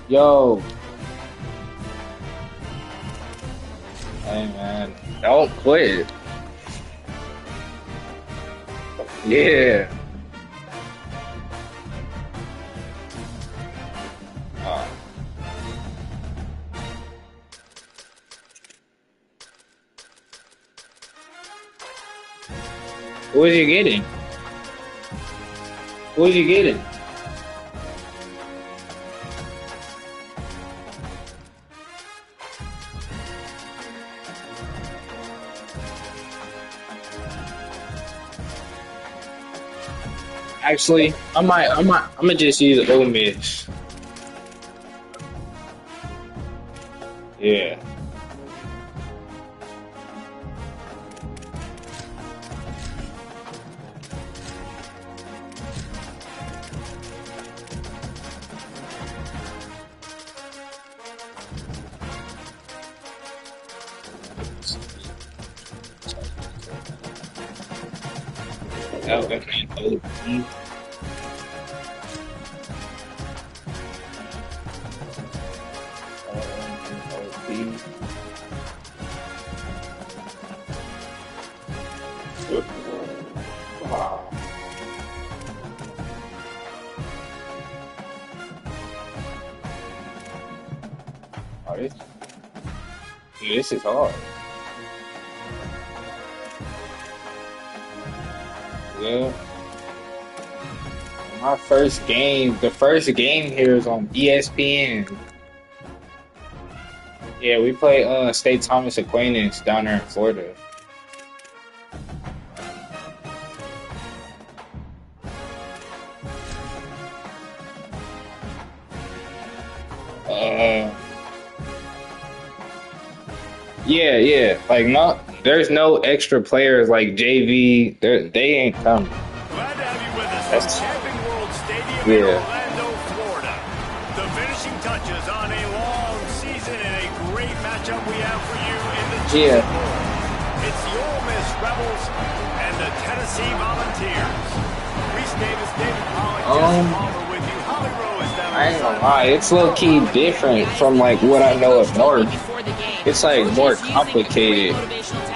Yo, hey man, don't quit. Yeah. Uh, who is you getting? Who is you getting? Actually, I'm gonna just use Ole Miss. Yeah. That was me. Wow. Oh, this is hard. Yeah. My first game, the first game here is on ESPN. Yeah, we play State Thomas Aquinas down there in Florida. Uh, yeah, yeah. Like no, there's no extra players like JV. They ain't coming. Glad to have you with us from That's Camping World Stadium in yeah, Orlando, Florida. The finishing touches on a long season and a great matchup we have for you in the Cheez-It yeah. Bowl. It's the Ole Miss Rebels and the Tennessee Volunteers. Reese Davis, David Pollock, Jesse Um, Palmer with you. Holly Rowe is down on I the ain't gonna sideline. lie. It's low key different from like what I know of North. It's like more complicated.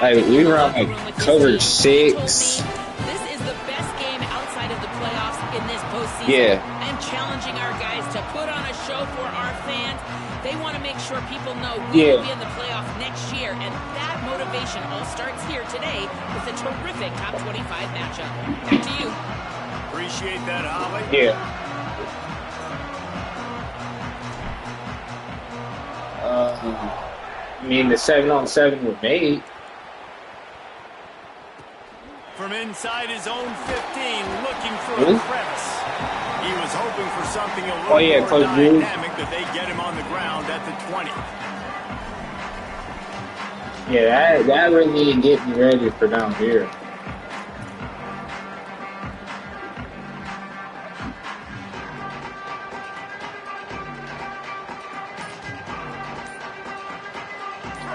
Like we run like cover six. This is the best game outside of the playoffs in this postseason. Yeah, I'm challenging our guys to put on a show for our fans. They want to make sure people know we will yeah, be in the playoffs next year, and that motivation all starts here today with a terrific top 25 matchup. Back to you. Appreciate that, Holly. yeah. I mean the 7-on-7 with made. From inside his own 15, looking for a Really? crevice. He was hoping for something a Oh little yeah, more Coach Drew. dynamic, that they get him on the ground at the 20. Yeah, that really get me ready for down here.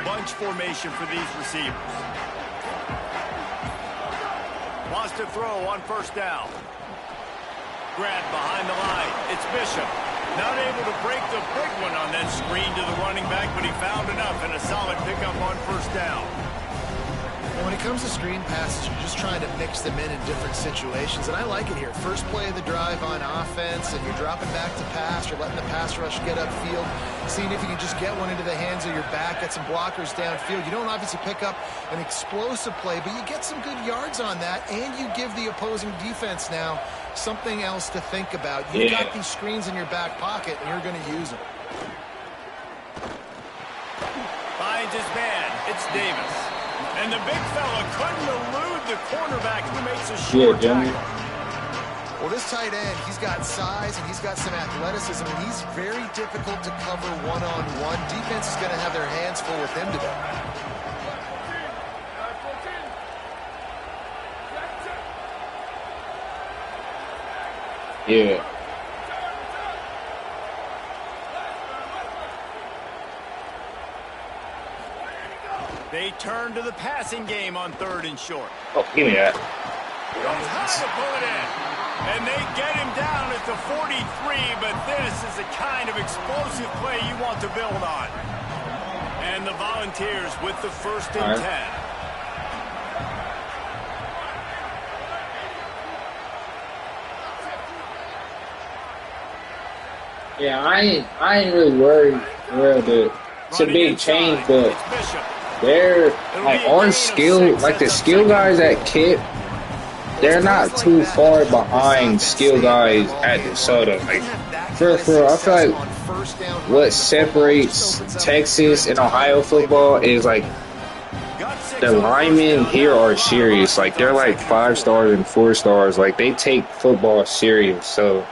Bunch formation for these receivers. Wants to throw on first down. Grab behind the line. It's Bishop. Not able to break the big one on that screen to the running back, but he found enough and a solid pickup on first down. When it comes to screen passes, you're just trying to mix them in different situations, and I like it here. First play of the drive on offense, and you're dropping back to pass. You're letting the pass rush get upfield, seeing if you can just get one into the hands of your back, get some blockers downfield. You don't obviously pick up an explosive play, but you get some good yards on that, and you give the opposing defense now something else to think about. You've Yeah, got these screens in your back pocket, and you're going to use them. Finds his man. It's Davis. And the big fella couldn't elude the cornerback who makes a yeah, short Jimmy. tackle. Well, this tight end, he's got size and he's got some athleticism, and he's very difficult to cover one-on-one. Defense is going to have their hands full with him today. Yeah. They turn to the passing game on third and short. Oh, give me that. Goes high to pull it in. And they get him down at the 43, but this is the kind of explosive play you want to build on. And the Volunteers with the 1st and 10. Yeah, I ain't really worried. It's a big change, but they're like our skill, like the skill guys at Kip, they're not too far behind skill guys at DeSoto. Like for I feel like what separates Texas and Ohio football is like the linemen here are serious. Like they're like 5 stars and 4 stars. Like they take football serious. So.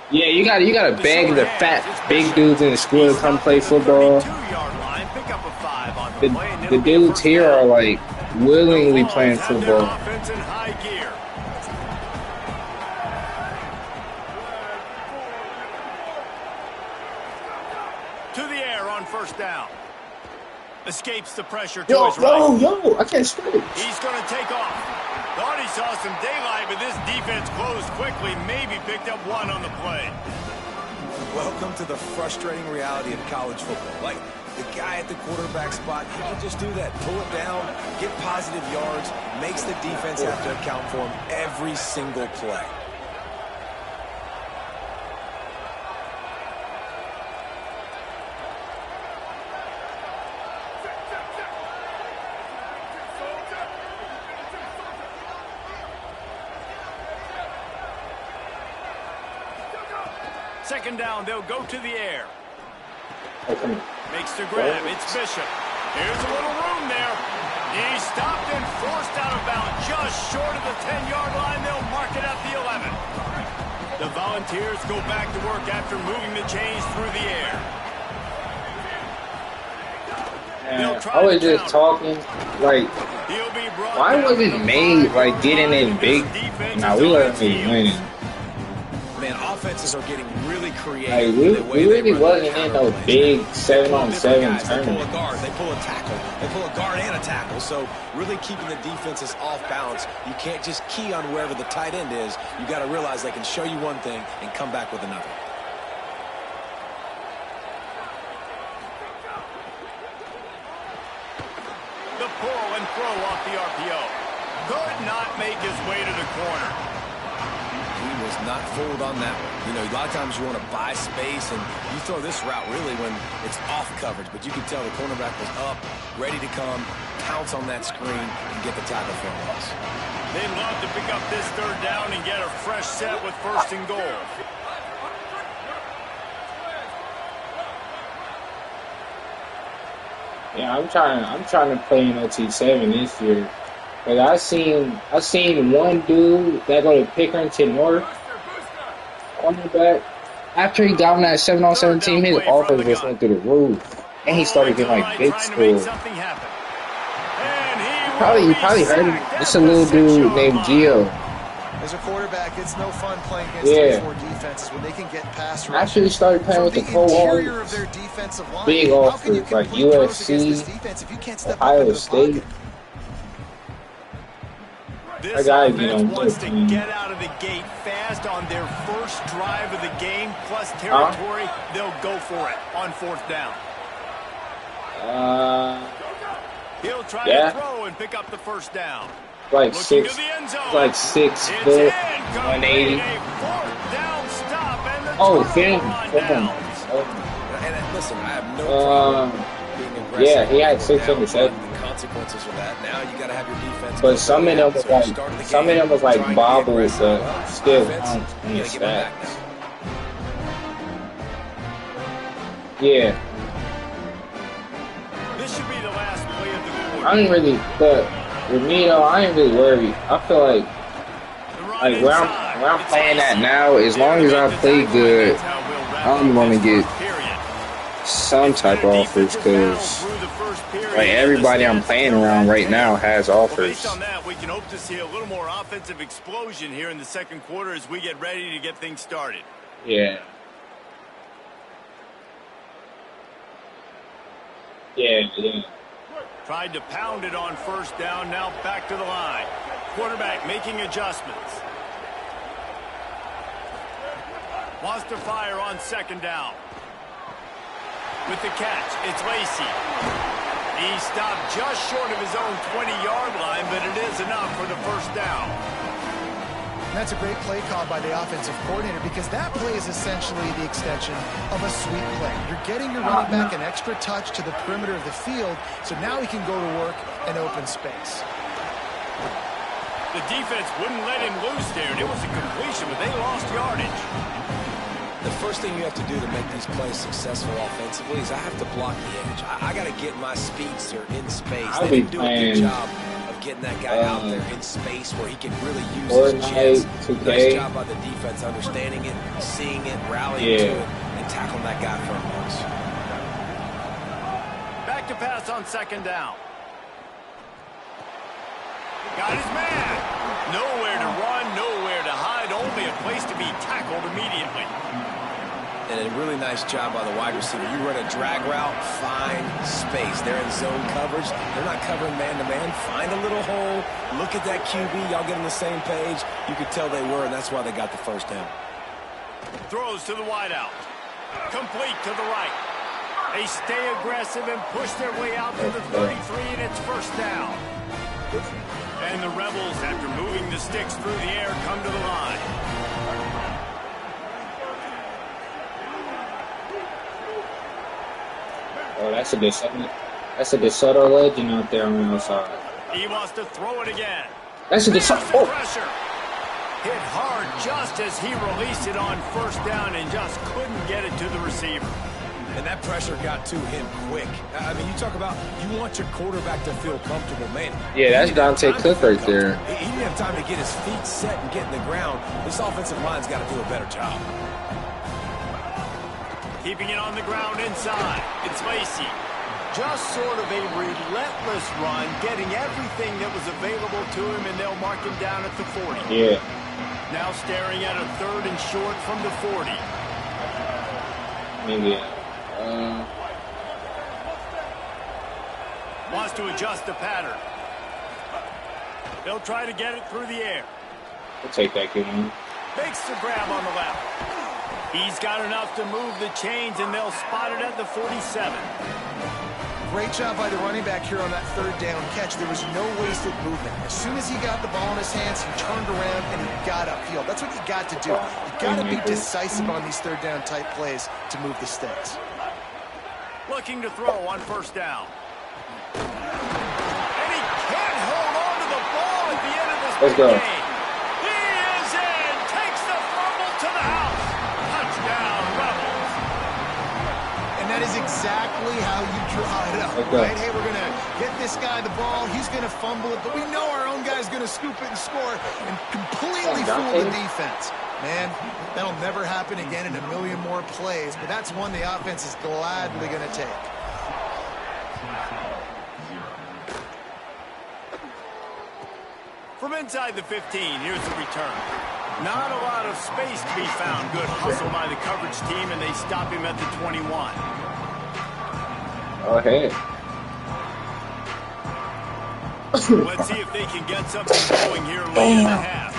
Yeah, you gotta beg the fat big dudes in the school to come play football. The dudes here are like willingly playing football. To the air on 1st down. Escapes the pressure to yo, his right. Yo, I can't sprint. He's going to take off. Thought he saw some daylight, but this defense closed quickly. Maybe picked up 1 on the play. Welcome to the frustrating reality of college football. Like, the guy at the quarterback spot, he can just do that. Pull it down, get positive yards, makes the defense have to account for him every single play. Second down, they'll go to the air. Okay. Makes the grab. It's Bishop. Here's a little room there. He stopped and forced out of bounds just short of the 10-yard line. They'll mark it at the 11. The Volunteers go back to work after moving the chains through the air. I was just talking, like, why wasn't May, like, getting in big? Nah, we let him winning. Man, offenses are getting really creative. Like, we really wasn't in no big 7-on-7 tournament. They pull a guard, they pull a tackle, they pull a guard and a tackle. So really keeping the defenses off balance. You can't just key on wherever the tight end is. You got to realize they can show you one thing and come back with another. The pull and throw off the RPO. Could not make his way to the corner. He was not fooled on that one. You know, a lot of times you want to buy space, and you throw this route really when it's off coverage. But you can tell the cornerback was up, ready to come, pounce on that screen, and get the tackle for a loss. They'd love to pick up this 3rd down and get a fresh set with 1st and goal. Yeah, I'm trying to play in OT7 this year. But I seen one dude that go to Pickerington North on the back. After he got on that 7-on-7 team, his offers just went through the roof. And he started getting like big scores. You probably heard him. It's a little dude named Gio. As a quarterback, it's no fun playing against those 4 defenses when they can get past rush. Actually started playing with the cohorts. Big offers like USC, Ohio State. This offense wants to get out of the gate fast on their first drive of the game, plus territory. They'll go for it on 4th down. He'll try to throw and pick up the 1st down. Like 6 foot, 180. Oh, film. And listen, I have no problem being aggressive. Yeah, he had 607. Consequences for that. Now you got to have your defense. But some of them was like bobbles, but still counts in the stats. Yeah. This should be the last play of the quarter. I ain't really, but with me though, I ain't really worried. I feel like where I'm playing at now, as long as I play good, I'm gonna get some type of offers, because like everybody I'm playing around right now has offers. Based on that, we can hope to see a little more offensive explosion here in the 2nd quarter as we get ready to get things started. Yeah. Yeah. Tried to pound it on first down, now back to the line. Quarterback making adjustments. Wants to fire on second down. With the catch, it's Lacey. He stopped just short of his own 20-yard line, but it is enough for the first down. That's a great play call by the offensive coordinator because that play is essentially the extension of a sweep play. You're getting your running back an extra touch to the perimeter of the field, so now he can go to work and open space. The defense wouldn't let him loose there, and it was a completion, but they lost yardage. The first thing you have to do to make these plays successful offensively is I have to block the edge. I got to get my speedster in space. They do a good job of getting that guy out there in space where he can really use his chest. Nice job by the defense understanding it, seeing it, rallying to it, and tackling that guy for a loss. Back to pass on second down. Got his man. Nowhere to run, nowhere to hide, only a place to be tackled immediately. And a really nice job by the wide receiver. You run a drag route, find space. They're in zone coverage. They're not covering man-to-man. Find a little hole. Look at that QB. Y'all get on the same page. You could tell they were, and that's why they got the first down. Throws to the wideout. Complete to the right. They stay aggressive and push their way out to the 33, and it's first down. And the Rebels, after moving the sticks through the air, come to the line. Oh, that's a DeSoto legend out there on the outside. He wants to throw it again. That's a DeSoto. Oh. Pressure. Hit hard just as he released it on first down and just couldn't get it to the receiver. And that pressure got to him quick. I mean, you talk about you want your quarterback to feel comfortable, man. Yeah, that's Dante Cook right there. He didn't have time to get his feet set and get in the ground. This offensive line's got to do a better job. Keeping it on the ground inside. It's Lacey. Just sort of a relentless run, getting everything that was available to him, and they'll mark him down at the 40. Yeah. Now staring at a third and short from the 40. Maybe. Wants to adjust the pattern. They'll try to get it through the air. We'll take that good one. Makes the grab on the left. He's got enough to move the chains, and they'll spot it at the 47. Great job by the running back here on that third down catch. There was no wasted movement. As soon as he got the ball in his hands, he turned around and he got upfield. That's what you got to do. You got to be decisive on these third down type plays to move the sticks. Looking to throw on first down. And he can't hold on to the ball at the end of this Let's go. game. He is in. Takes the fumble to the house. Touchdown, Rebels. And that is exactly how you draw it up, right? Hey, we're going to get this guy the ball. He's going to fumble it, but we know our own guy's going to scoop it and score and completely fool the defense. Man, that'll never happen again in a million more plays, but that's one the offense is gladly going to take. From inside the 15, here's the return. Not a lot of space to be found. Good hustle by the coverage team, and they stop him at the 21. Oh, hey. Let's see if they can get something going here late in the half.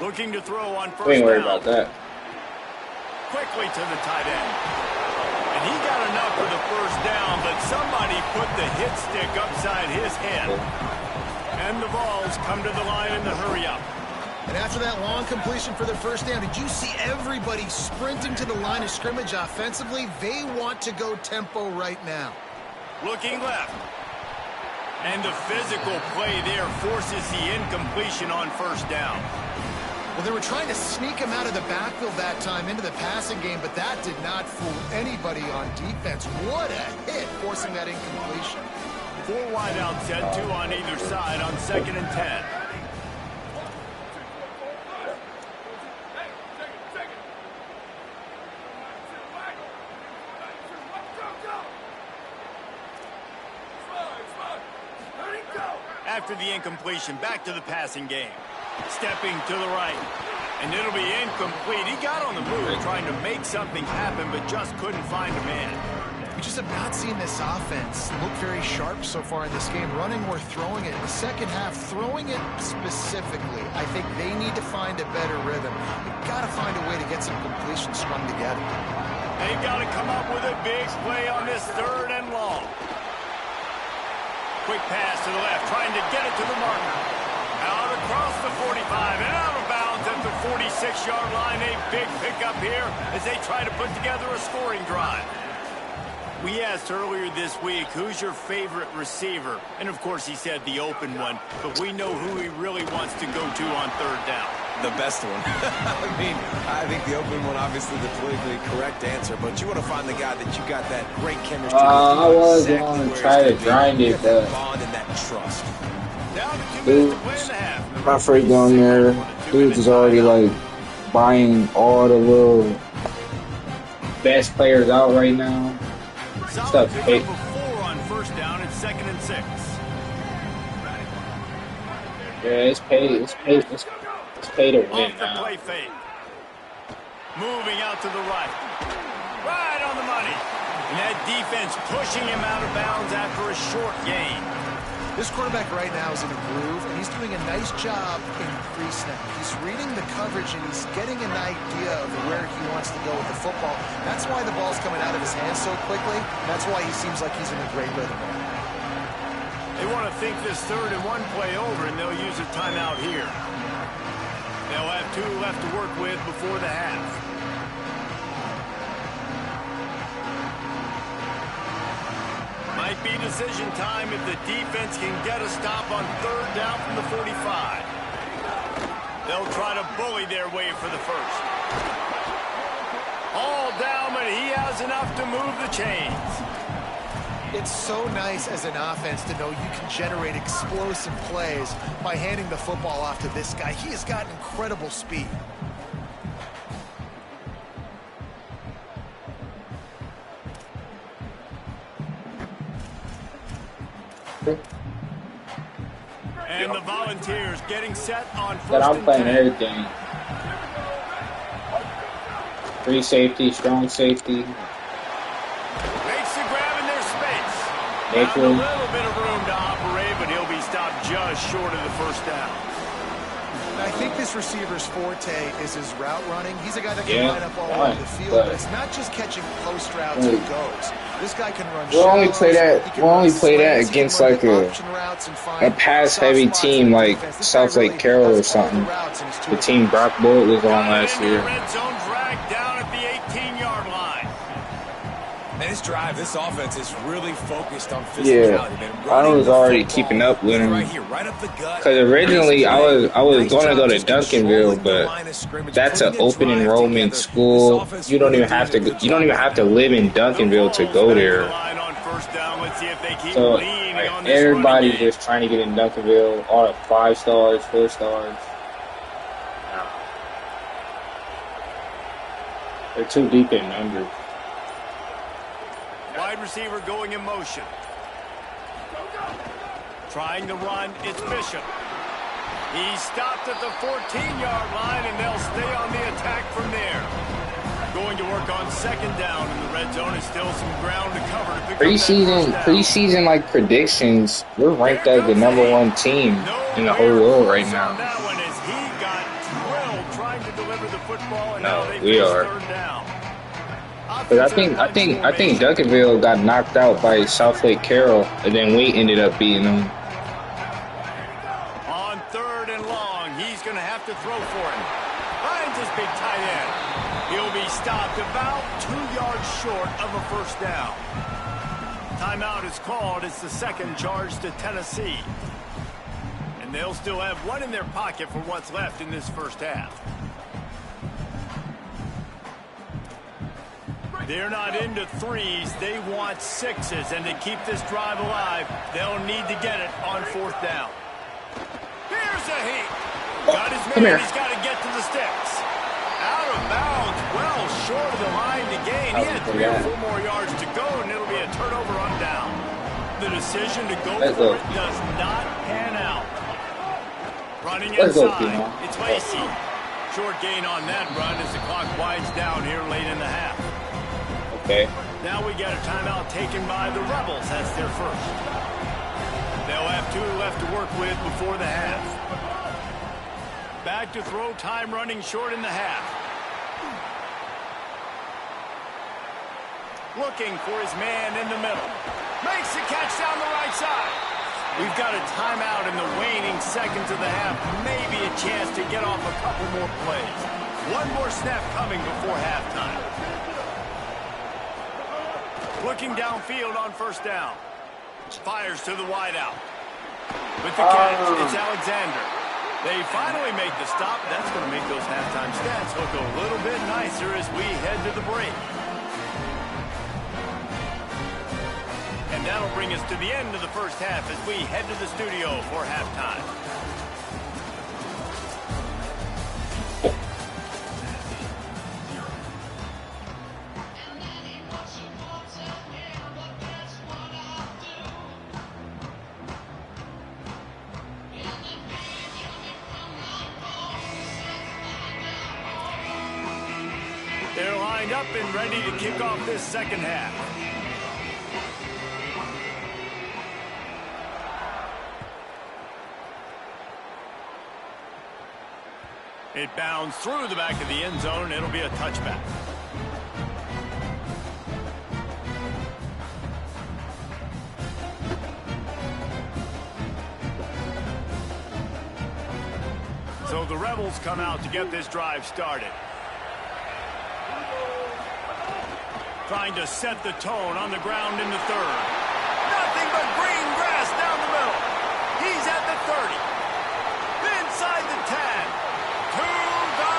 Looking to throw on first We ain't worried down. about that. Quickly to the tight end. And he got enough for the first down, but somebody put the hit stick upside his head. And the balls come to the line in the hurry-up. And after that long completion for the first down, did you see everybody sprinting to the line of scrimmage offensively? They want to go tempo right now. Looking left. And the physical play there forces the incompletion on first down. Well, they were trying to sneak him out of the backfield that time into the passing game, but that did not fool anybody on defense. What a hit, forcing that incompletion. 4 wide out set, 2 on either side on 2nd and 10. After the incompletion, back to the passing game. Stepping to the right. And it'll be incomplete. He got on the move trying to make something happen, but just couldn't find a man. just have not seen this offense look very sharp so far in this game. Running or throwing it. In the second half, throwing it specifically, I think they need to find a better rhythm. They've got to find a way to get some completions strung together. They've got to come up with a big play on this 3rd and long. Quick pass to the left, trying to get it to the marker. Out across the 45 and out of bounds at the 46-yard line. A big pickup here as they try to put together a scoring drive. We asked earlier this week, who's your favorite receiver? And, of course, he said the open one. But we know who he really wants to go to on 3rd down. The best one. I mean, I think the open one, obviously the politically correct answer, but you want to find the guy that you got that great chemistry with. I was going to try to grind it, but bond and that trust. dude, my freak down there, dudes is already like buying all the little best players out right now. Solid pickup of 4 on 1st down and 2nd and 6. Yeah, it's paid to win Off the now. play fake. Moving out to the right. Right on the money. And that defense pushing him out of bounds after a short gain. This quarterback right now is in a groove, and he's doing a nice job in pre-snap. He's reading the coverage, and he's getting an idea of where he wants to go with the football. That's why the ball's coming out of his hands so quickly. That's why he seems like he's in a great rhythm. They want to think this 3rd and 1 play over, and they'll use a timeout here. They'll have 2 left to work with before the half. Might be decision time if the defense can get a stop on 3rd down from the 45. They'll try to bully their way for the 1st. All down, but he has enough to move the chains. It's so nice as an offense to know you can generate explosive plays by handing the football off to this guy. He has got incredible speed. And the Volunteers getting set on 1st But I'm and playing 10. everything. Free safety, strong safety. Makes the grab in their space. Make Found a room. little bit of room to operate, but he'll be stopped just short of the 1st down. I think this receiver's forte is his route running. He's a guy that can line up all over the field, but it's not just catching post routes and goes. This guy can run. We'll only play that against like a pass-heavy team like South Lake Carroll or something. The team Brock Boyd was on last year. Red zone drag down at the 18-yard line. And this drive, this offense is really focused on physicality. Yeah, I was already keeping up with him. Right here, right up the gut. Because originally I was going to go to Duncanville, but that's an open enrollment school. You don't even have to live in Duncanville to go there. So like, everybody's just trying to get in Duncanville. All the 5 stars, 4 stars. They're too deep in numbers. Wide receiver going in motion. Trying to run, it's Bishop. He's stopped at the 14-yard line, and they'll stay on the attack from there. Going to work on 2nd down in the red zone. Is still some ground to cover to pick up Preseason like predictions, we're ranked as the #1 team in the whole world right now. That one is he got drilled trying to deliver the football, and now they we are. 3rd down. But I think Duncanville got knocked out by South Lake Carroll, and then we ended up beating them. On 3rd and long, he's going to have to throw for him. Finds his big tight end. He'll be stopped about 2 yards short of a 1st down. Timeout is called. It's the 2nd charge to Tennessee. And they'll still have 1 in their pocket for what's left in this 1st half. They're not into 3s. They want 6s. And to keep this drive alive, they'll need to get it on 4th down. Here's a heat. Got his man. He's got to get to the sticks. Out of bounds. Well short of the line to gain. He had 3 or 4 more yards to go, and it'll be a turnover on down. The decision to go for it does not pan out. Running inside. It's Lacey. Short gain on that run as the clock winds down here late in the half. Okay. Now we get a timeout taken by the Rebels. That's their first. They'll have 2 left to work with before the half. Back to throw, time running short in the half. Looking for his man in the middle. Makes the catch down the right side. We've got a timeout in the waning seconds of the half. Maybe a chance to get off a couple more plays. One more snap coming before halftime. Looking downfield on first down. Fires to the wideout. With the catch, it's Alexander. They finally make the stop. That's going to make those halftime stats look a little bit nicer as we head to the break. And that'll bring us to the end of the first half as we head to the studio for halftime. They're lined up and ready to kick off this second half. It bounds through the back of the end zone. It'll be a touchback. So the Rebels come out to get this drive started. Trying to set the tone on the ground in the third. Nothing but green grass down the middle. He's at the 30. Inside the 10. To the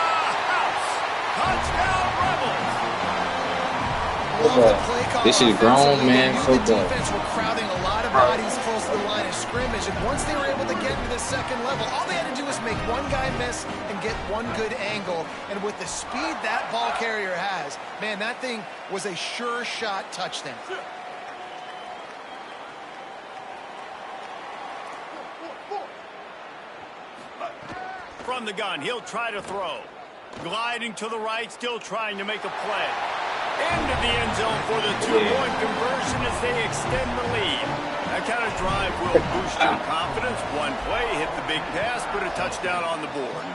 house. Touchdown Rebels. This is grown man football. The defense were crowding a lot of bodies close to the line of scrimmage, and once they were able to get to the second level, all they had to do was make one guy miss and get one good angle. And with the speed that ball carrier has, man, that thing was a sure shot touchdown. From the gun, he'll try to throw. Gliding to the right, still trying to make a play. Into the end zone for the two-point conversion as they extend the lead. That kind of drive will boost your confidence. One play, hit the big pass, put a touchdown on the board.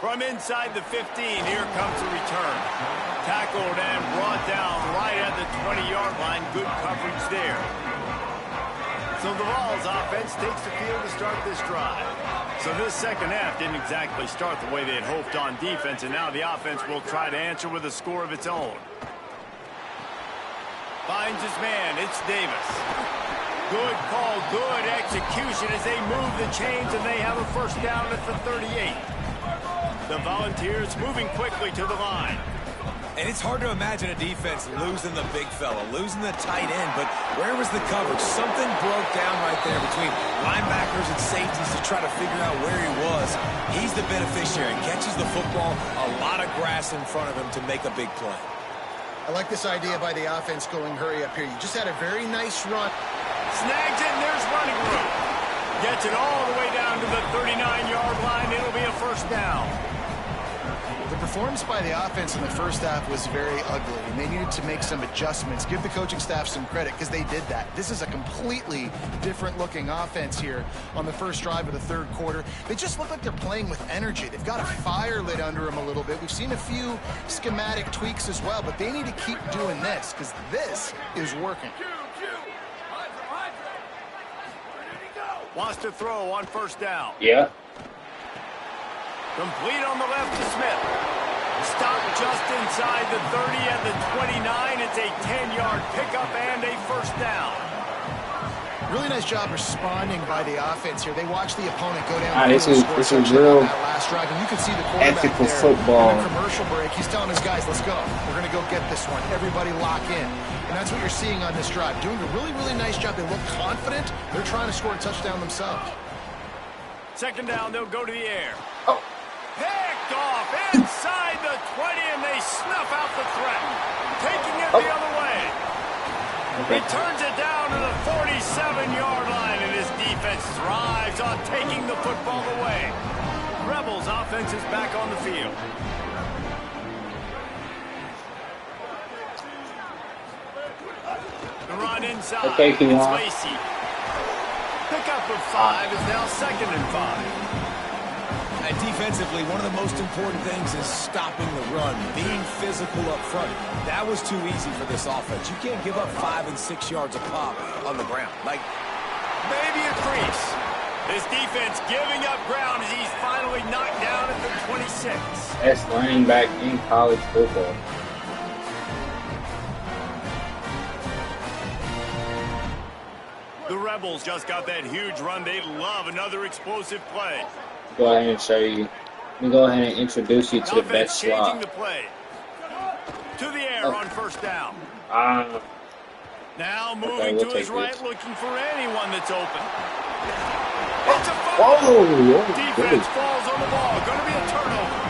From inside the 15, here comes the return. Tackled and brought down right at the 20-yard line. Good coverage there. So the Vols offense takes the field to start this drive. So this second half didn't exactly start the way they had hoped on defense, and now the offense will try to answer with a score of its own. Finds his man, it's Davis. Good call, good execution as they move the chains, and they have a first down at the 38. The Volunteers moving quickly to the line. And it's hard to imagine a defense losing the big fella, losing the tight end, but where was the coverage? Something broke down right there between linebackers and safeties to try to figure out where he was. He's the beneficiary, catches the football, a lot of grass in front of him to make a big play. I like this idea by the offense going hurry up here. You just had a very nice run. Snags it, and there's running room. Gets it all the way down to the 39-yard line. It'll be a first down. The performance by the offense in the first half was very ugly, and they needed to make some adjustments. Give the coaching staff some credit because they did that. This is a completely different-looking offense here on the first drive of the third quarter. They just look like they're playing with energy. They've got a fire lit under them a little bit. We've seen a few schematic tweaks as well, but they need to keep doing this because this is working. Wants to throw on first down. Yeah. Complete on the left to Smith. Stopped just inside the 30 at the 29. It's a 10-yard pickup and a first down. Really nice job responding by the offense here. They watch the opponent go down. This is real that last drive, and you can see the quarterback ethical there football. in the commercial break. He's telling his guys, "Let's go. We're going to go get this one. Everybody lock in." And that's what you're seeing on this drive. Doing a really, really nice job. They look confident. They're trying to score a touchdown themselves. Second down, they'll go to the air. Oh. Picked off inside the 20, and they snuff out the threat. Taking it the other way. He turns it down to the 47-yard line, and his defense thrives on taking the football away. Rebels offense is back on the field. inside. Okay, It's Ncaa. Lacey. Pickup of 5 is now 2nd and 5. And defensively, one of the most important things is stopping the run, being physical up front. That was too easy for this offense. You can't give up 5 and 6 yards a pop on the ground. Like, Maybe a crease. This defense giving up ground as he's finally knocked down at the 26. Best running back in college football. The Rebels just got that huge run. They love another explosive play. Go ahead and show you. Let me go ahead and introduce you to the best changing slot. the play. To the air on 1st down. Now moving we'll to his take right, this. looking for anyone that's open. It's a Whoa! fumble. Whoa, Defense good. falls on the ball. Going to be a turnover.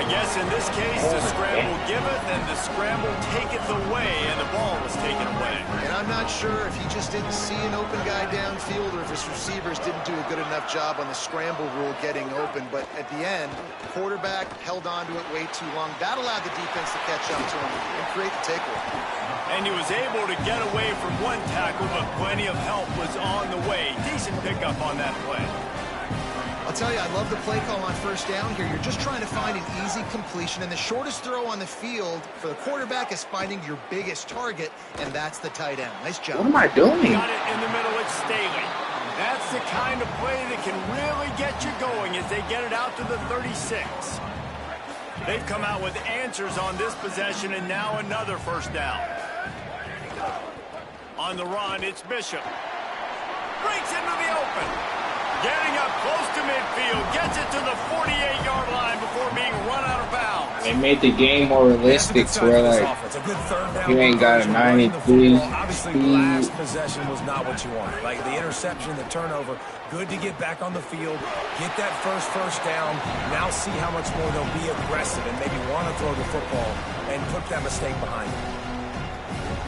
I guess in this case, the scramble giveth and the scramble taketh away, and the ball was taken away. And I'm not sure if he just didn't see an open guy downfield or if his receivers didn't do a good enough job on the scramble rule getting open. But at the end, quarterback held on to it way too long. That allowed the defense to catch up to him and create the takeaway. And he was able to get away from one tackle, but plenty of help was on the way. Decent pickup on that play. I'll tell you, I love the play call on 1st down here. You're just trying to find an easy completion, and the shortest throw on the field for the quarterback is finding your biggest target, and that's the tight end. Nice job. What am I doing? Got it in the middle, it's Staley. That's the kind of play that can really get you going as they get it out to the 36. They've come out with answers on this possession, and now another 1st down. On the run, it's Bishop. Breaks into the open. Getting up close to midfield. Gets it to the 48-yard line before being run out of bounds. They made the game more realistic to where, like, you ain't got a 93 Obviously, last possession was not what you wanted. Like, the interception, the turnover, good to get back on the field, get that first down. Now see how much more they'll be aggressive and maybe want to throw the football and put that mistake behind them.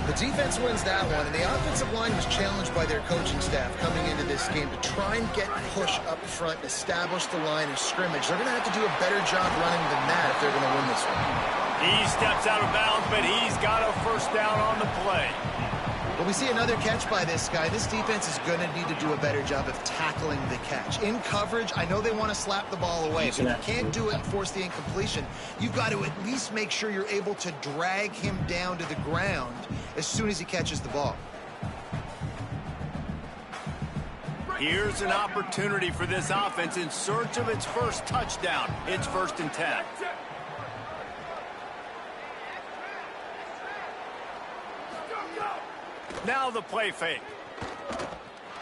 The defense wins that one, and the offensive line was challenged by their coaching staff coming into this game to try and get push up front and establish the line of scrimmage. They're going to have to do a better job running than that if they're going to win this one. He steps out of bounds, but he's got a 1st down on the play. When we see another catch by this guy, this defense is going to need to do a better job of tackling the catch. In coverage, I know they want to slap the ball away. If you can't do it and force the incompletion, you've got to at least make sure you're able to drag him down to the ground as soon as he catches the ball. Here's an opportunity for this offense in search of its first touchdown. It's 1st and 10. Now the play fake.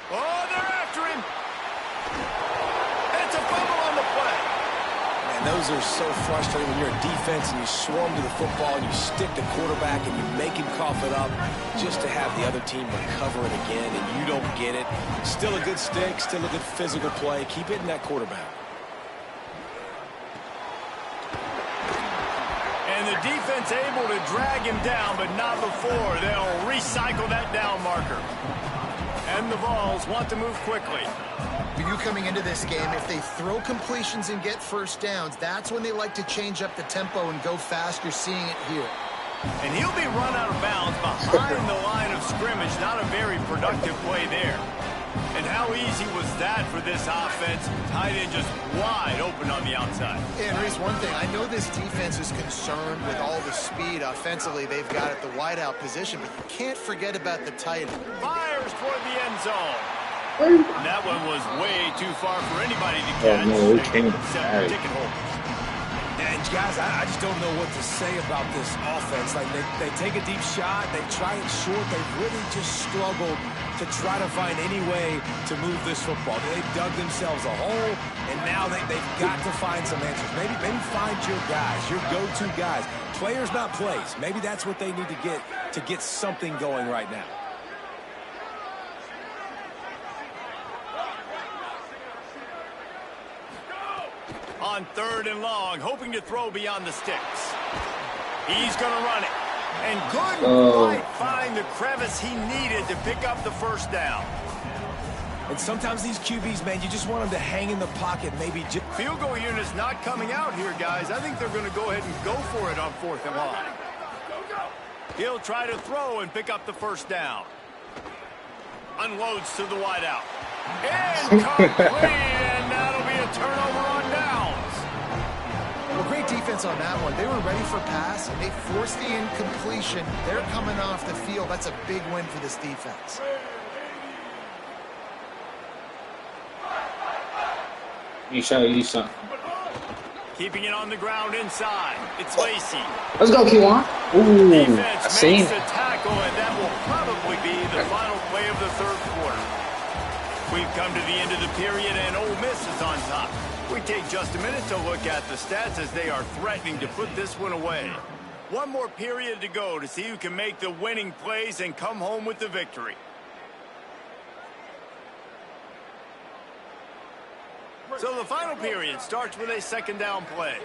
Oh, they're after him. It's a fumble on the play. Man, those are so frustrating when you're a defense and you swarm to the football and you stick the quarterback and you make him cough it up just to have the other team recover it again and you don't get it. Still a good stick, still a good physical play. Keep hitting that quarterback. And the defense able to drag him down, but not before they'll recycle that down marker. And the Vols want to move quickly. For you coming into this game, if they throw completions and get 1st downs, that's when they like to change up the tempo and go fast. You're seeing it here. And he'll be run out of bounds behind the line of scrimmage. Not a very productive play there. And how easy was that for this offense? Tight end just wide open on the outside. And Reese, one thing, I know this defense is concerned with all the speed offensively they've got at the wideout position, but you can't forget about the tight end. Fires toward the end zone. And that one was way too far for anybody to catch. no, it came except ticket holders. And guys, I just don't know what to say about this offense. Like they take a deep shot, they try it short, they really just struggled to try to find any way to move this football. They've dug themselves a hole, and now they've got to find some answers. Maybe find your guys, your go-to guys. Players, not plays. Maybe that's what they need to get something going right now. On 3rd and long, hoping to throw beyond the sticks. He's going to run it. And couldn't quite find the crevice he needed to pick up the 1st down. And sometimes these QBs, man, you just want them to hang in the pocket, maybe. Field goal unit's not coming out here, guys. I think they're going to go ahead and go for it on 4th and long. He'll try to throw and pick up the 1st down. Unloads to the wideout. Incomplete, and that'll be a turnover on downs. Well, great defense on that one. They were ready for pass, and they forced the incompletion. They're coming off the field. That's a big win for this defense. Let me show you something. Keeping it on the ground inside. It's Lacey. Let's go, Kiwan. Ooh, Defense I seen makes it. the tackle, and that will probably be the final play of the third quarter. We've come to the end of the period, and Ole Miss is on top. We take just a minute to look at the stats as they are threatening to put this one away. One more period to go to see who can make the winning plays and come home with the victory. So the final period starts with a second down play.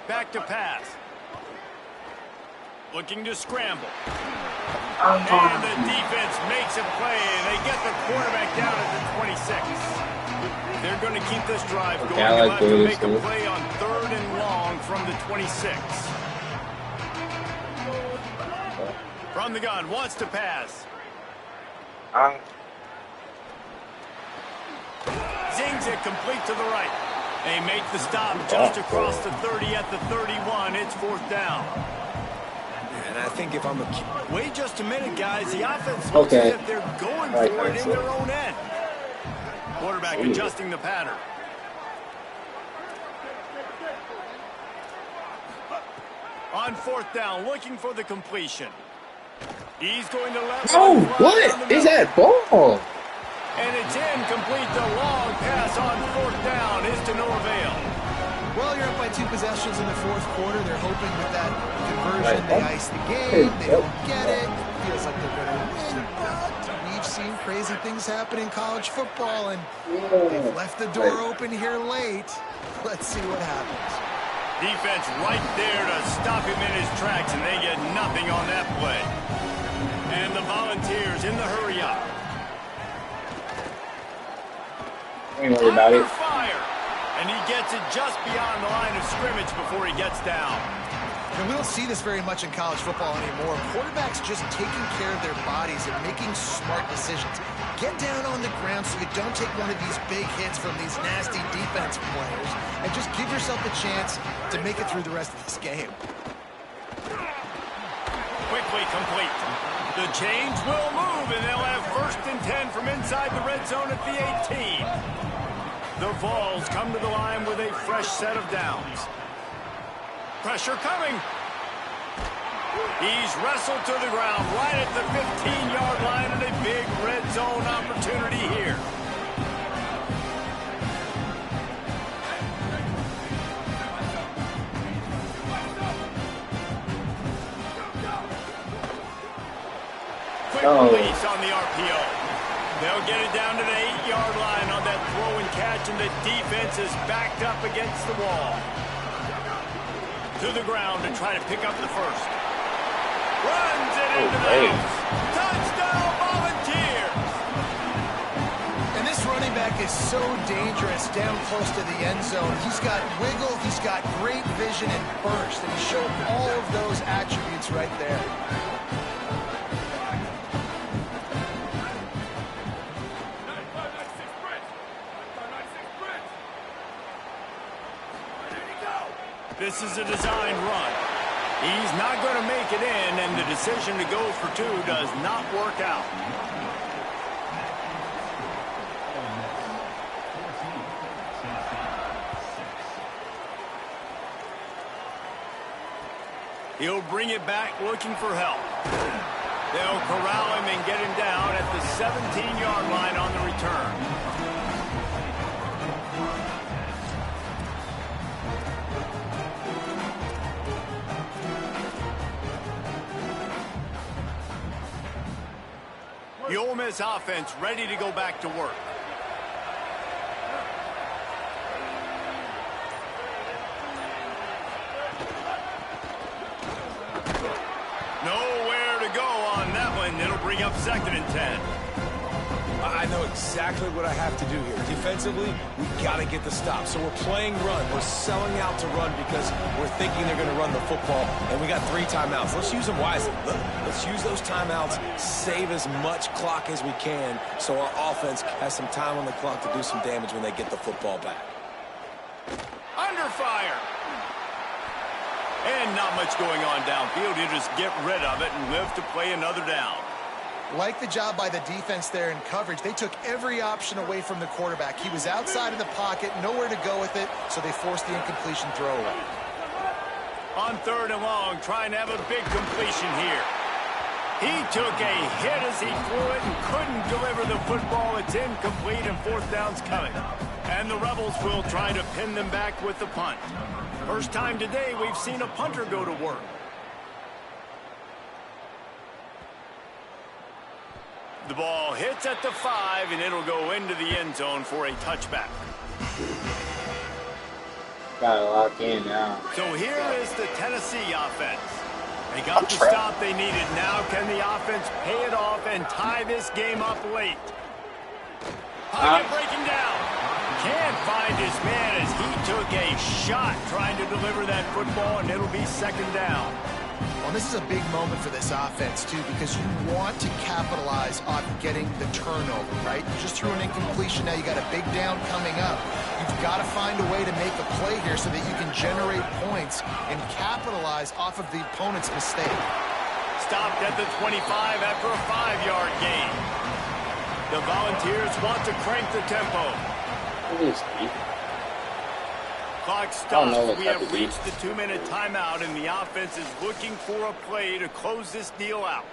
Back to pass. Looking to scramble. And the defense makes a play, and they get the quarterback down at the 26. They're going to keep this drive going. They'll have to make a play on 3rd and long from the 26. From the gun, wants to pass. Zings it complete to the right. They make the stop just across the 30 at the 31. It's 4th down. And I think if I'm a... Wait just a minute, guys. The offense looks as if they're going for it in their own end. Quarterback adjusting the pattern. On 4th down, looking for the completion. He's going to let... Oh, what is that ball? And it's incomplete. The long pass on 4th down is to no avail. Well, you're up by 2 possessions in the 4th quarter. They're hoping with that conversion they ice the game. They don't get it. Feels like they're going to win. But we've seen crazy things happen in college football, and they've left the door open here late. Let's see what happens. Defense right there to stop him in his tracks, and they get nothing on that play. And the Volunteers in the hurry up. Don't worry about it. Fire. And he gets it just beyond the line of scrimmage before he gets down. And we don't see this very much in college football anymore. Quarterbacks just taking care of their bodies and making smart decisions. Get down on the ground so you don't take one of these big hits from these nasty defense players, and just give yourself a chance to make it through the rest of this game. Quickly complete. The change will move, and they'll have 1st and 10 from inside the red zone at the 18. The Vols come to the line with a fresh set of downs. Pressure coming. He's wrestled to the ground right at the 15-yard line, and a big red zone opportunity here. Quick release on the RPO. They'll get it down to the 8-yard line on that throw and catch, and the defense is backed up against the wall. To the ground to try to pick up the first. Runs it into the house. Touchdown, Volunteers! And this running back is so dangerous down close to the end zone. He's got wiggle, he's got great vision and burst, and he showed all of those attributes right there. This is a designed run. He's not going to make it in, and the decision to go for 2 does not work out. He'll bring it back looking for help. They'll corral him and get him down at the 17-yard line on the return. The Ole Miss offense ready to go back to work. Nowhere to go on that one. It'll bring up 2nd and 10. I know exactly what I have to do here. Defensively, we got to get the stop. So we're playing run. We're selling out to run because we're thinking they're going to run the football, and we got 3 timeouts. Let's use them wisely. Let's use those timeouts, save as much clock as we can so our offense has some time on the clock to do some damage when they get the football back. Under fire. And not much going on downfield. You just get rid of it and live to play another down. Like the job by the defense there in coverage. They took every option away from the quarterback. He was outside of the pocket, nowhere to go with it, so they forced the incompletion throw away. On 3rd and long, trying to have a big completion here. He took a hit as he threw it and couldn't deliver the football. It's incomplete and 4th down's coming. And the Rebels will try to pin them back with the punt. First time today we've seen a punter go to work. The ball hits at the 5, and it'll go into the end zone for a touchback. Gotta lock in now. So here is the Tennessee offense. They got the stop they needed. Now can the offense pay it off and tie this game up late? Pocket breaking down. Can't find his man as he took a shot trying to deliver that football, and it'll be 2nd down. Well, this is a big moment for this offense, too, because you want to capitalize on getting the turnover, right? You just threw an incompletion. Now you got a big down coming up. You've got to find a way to make a play here so that you can generate points and capitalize off of the opponent's mistake. Stopped at the 25 after a 5-yard gain. The Volunteers want to crank the tempo. Clock stops. We have reached the 2-minute timeout, and the offense is looking for a play to close this deal out.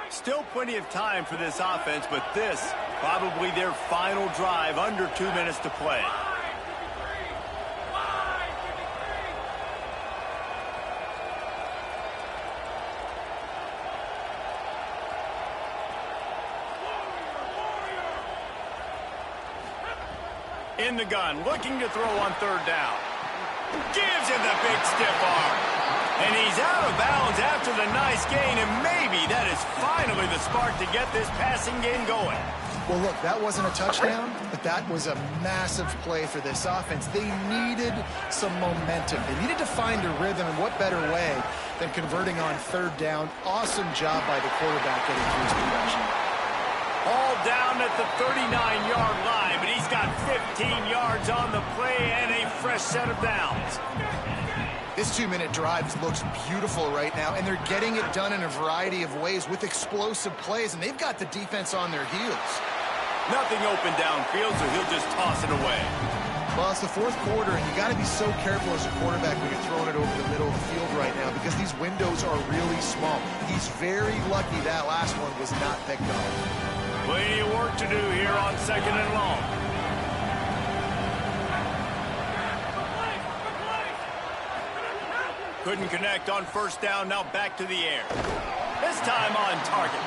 Still plenty of time for this offense, but this probably their final drive, under 2 minutes to play. In the gun, looking to throw on 3rd down. Gives him the big stiff arm. And he's out of bounds after the nice gain, and maybe that is finally the spark to get this passing game going. Well, look, that wasn't a touchdown, but that was a massive play for this offense. They needed some momentum. They needed to find a rhythm, and what better way than converting on 3rd down. Awesome job by the quarterback getting through his progression. All down at the 39-yard line, but he's got 15 yards on the play and a fresh set of downs. This 2-minute drive looks beautiful right now, and they're getting it done in a variety of ways with explosive plays, and they've got the defense on their heels. Nothing open downfield, so he'll just toss it away. Well, it's the 4th quarter, and you got to be so careful as a quarterback when you're throwing it over the middle of the field right now because these windows are really small. He's very lucky that last one was not picked up. Plenty of work to do here on 2nd and long. Couldn't connect on 1st down, now back to the air. This time on target.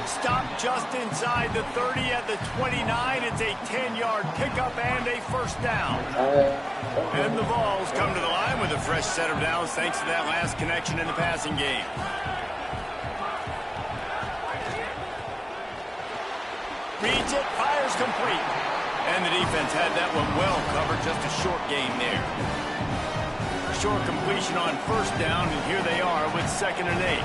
Stopped just inside the 30 at the 29. It's a 10-yard pickup and a 1st down. And the Vols come to the line with a fresh set of downs thanks to that last connection in the passing game. Reads it, fires complete. And the defense had that one well covered, just a short gain there. Short completion on 1st down, and here they are with 2nd and 8.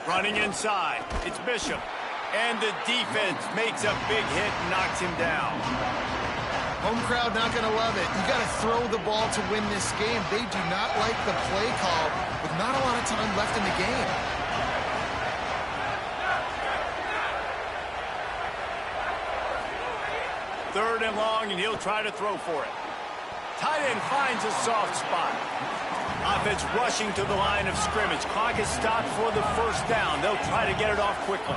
Running inside, it's Bishop. And the defense makes a big hit and knocks him down. Home crowd not going to love it. You got to throw the ball to win this game. They do not like the play call with not a lot of time left in the game. Third and long, and he'll try to throw for it. Tight end finds a soft spot. Offense rushing to the line of scrimmage. Clock is stopped for the 1st down. They'll try to get it off quickly.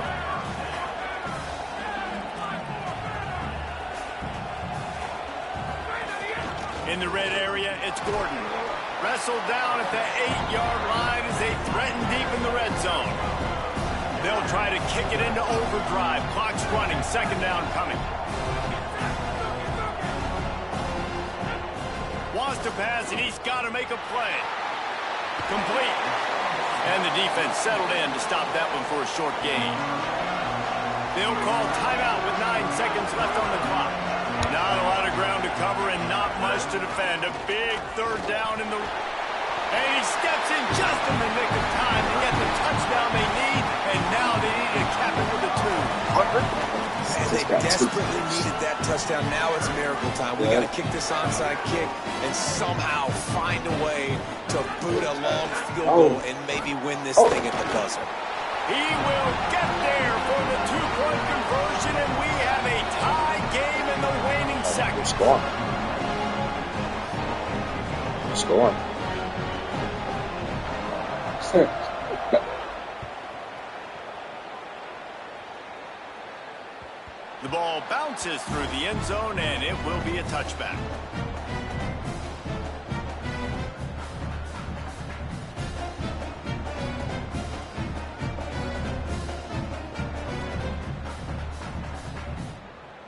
In the red area, it's Gordon. Wrestled down at the 8-yard line as they threaten deep in the red zone. They'll try to kick it into overdrive. Clock's running. Second down coming. Wants to pass, and he's got to make a play. Complete. And the defense settled in to stop that one for a short gain. They'll call timeout with 9 seconds left on the clock. Not a lot of ground to cover and not much to defend. A big third down in the... And he steps in just in the nick of time to get the touchdown they need. And now they need to cap it with a 2. And they desperately needed that touchdown. Now it's miracle time. We got to kick this onside kick and somehow find a way to boot a long field goal and maybe win this thing at the buzzer. He will get there for the 2-point conversion, and we have a tie game in the waning seconds. Score. The ball bounces through the end zone, and it will be a touchback.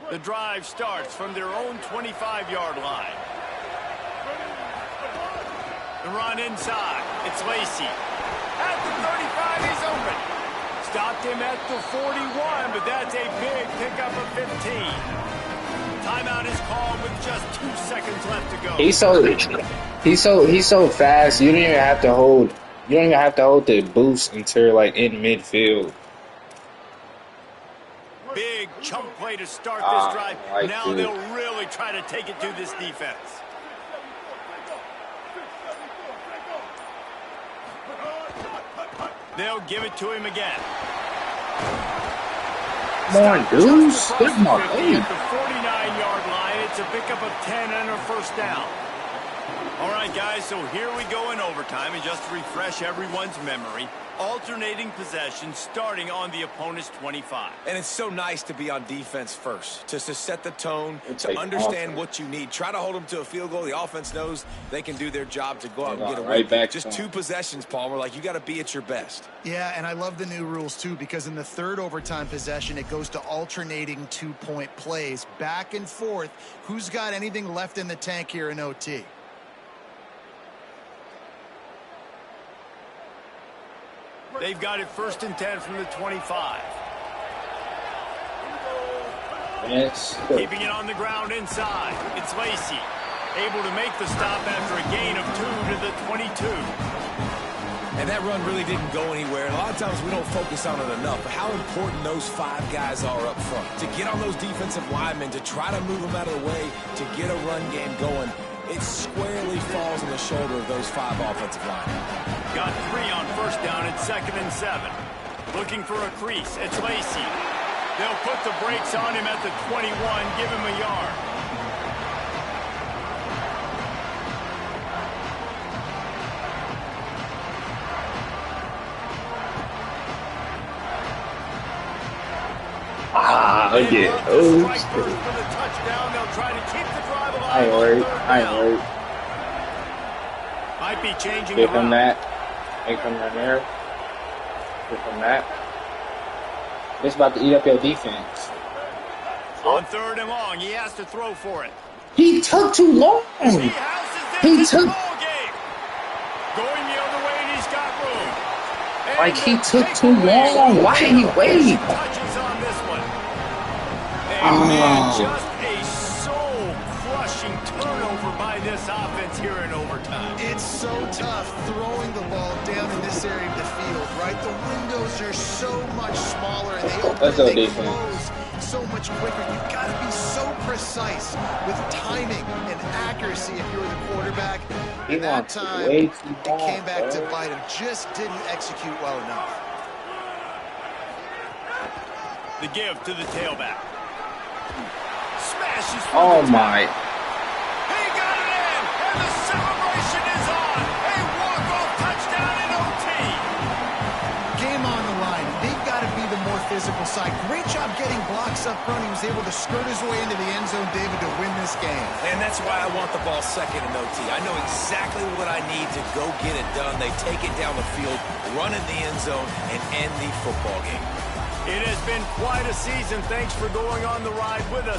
The drive starts from their own 25-yard line. The run inside. It's Lacey. At the 35, he's open. Stopped him at the 41, but that's a big pickup of 15. Timeout is called with just 2 seconds left to go. He's so fast. You don't even have to hold. You don't even have to hold the boost until like in midfield. Big chunk play to start this drive. Now it. they'll really try to take it to this defense. They'll give it to him again. Come on, dude. Step my at the 49-yard line. It's a pickup of 10 and a first down. All right, guys, so here we go in overtime. And just to refresh everyone's memory, alternating possession starting on the opponent's 25. And it's so nice to be on defense first, just to set the tone, to understand what you need. Try to hold them to a field goal. The offense knows they can do their job to go out and get a win. Right back. Just 2 possessions, Palmer. Like, you got to be at your best. Yeah, and I love the new rules, too, because in the third overtime possession, it goes to alternating 2-point plays. Back and forth. Who's got anything left in the tank here in OT? They've got it 1st and 10 from the 25. Yes. Keeping it on the ground inside. It's Lacey. Able to make the stop after a gain of 2 to the 22. And that run really didn't go anywhere. And a lot of times we don't focus on it enough. But how important those 5 guys are up front. To get on those defensive linemen, to try to move them out of the way, to get a run game going. It squarely falls on the shoulder of those 5 offensive linemen. Got 3 on first down at 2nd and 7. Looking for a crease. It's Lacey. They'll put the brakes on him at the 21, give him a yard. Okay. Strike first for the touchdown. They'll try to keep the drive alive. I ain't worried. Might be changing Give the him route. that. Make him run there. Give him that. It's about to eat up your defense. On 3rd and long, he has to throw for it. He took too long. He took ball game. Going the other way, and he's got room. And Like, he took too long. Why did he wait? Touches on this one. And man, just a soul-crushing turnover by this offense here in overtime. It's so tough throwing the ball down in this area of the field, right? The windows are so much smaller, and they open and they close so much quicker. You've got to be so precise with timing and accuracy if you're the quarterback. And that time, it came back to bite him. Just didn't execute well enough. The give to the tailback. Smashes through Oh the my. He got it in, and the celebration is on. A walk-off touchdown in OT. Game on the line. They've got to be the more physical side. Great job getting blocks up front. He was able to skirt his way into the end zone, David, to win this game. And that's why I want the ball second in OT. I know exactly what I need to go get it done. They take it down the field, run in the end zone, and end the football game. It has been quite a season. Thanks for going on the ride with us.